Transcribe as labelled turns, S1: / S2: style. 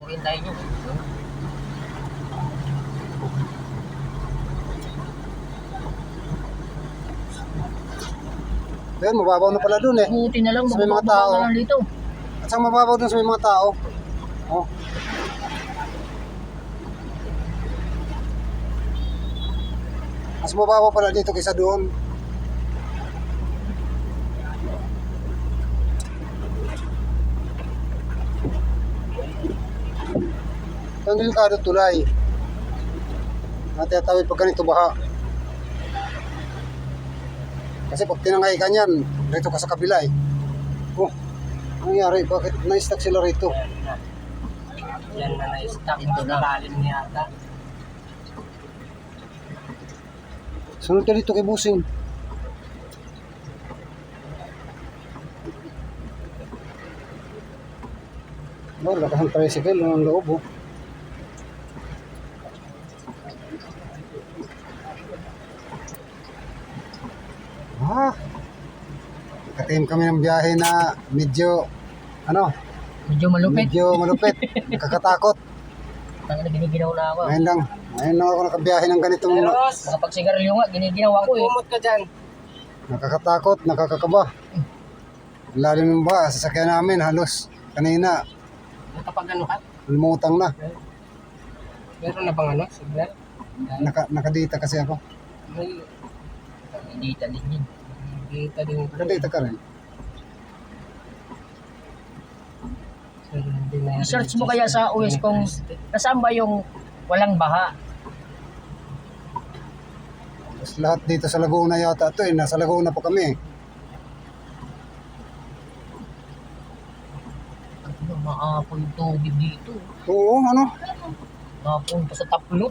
S1: Hintayin nyo.
S2: Ayun, mababaw na pala dun eh.
S1: Buti na lang,
S2: Sa may mga
S1: magbababa
S2: tao.
S1: ka lang dito.
S2: At saan mababaw dun sa may mga tao? Oh. Mas mababaw pala dito kaysa doon. Ito ang delikado tulay. Natatawid pag ganito baha. Kasi pag tinangay ka niyan, rito ka sa kabila eh. Oh, ano nangyari? Bakit na-stuck sila rito?
S1: Yan na na-stuck. Ito na. Lalim niya ata.
S2: Sunod ka dito kay Busing. Wala kasang tricycle ng loob oh. Nakatim kami ng biyahe na medyo
S1: Medyo malupit.
S2: malupit. Nakakatakot.
S1: Tangina na giniginaw na ako.
S2: Ngayon lang ako nakabiyahe ng ganitong
S1: Makapagsigarilyo nga, giniginaw ako eh.
S3: Kumot ka dyan.
S2: nakakatakot, nakakakaba. Lalim ng ba, sasakyan namin halos kanina
S3: Kapag ano ka?
S2: lumutang na.
S3: Meron na bang ano? Signal?
S2: Nakadita kasi ako.
S3: May
S1: Hindi din yun.
S3: data din.
S2: Nakadita ka rin.
S1: I-search mo kaya sa OS kung nasaan ba yung walang baha.
S2: Tapos lahat dito sa Laguna yata ito eh. Nasa Laguna pa kami.
S1: Ano, maapoy yung tubig dito.
S2: Oo, ano?
S1: Maapoy pa sa taplog.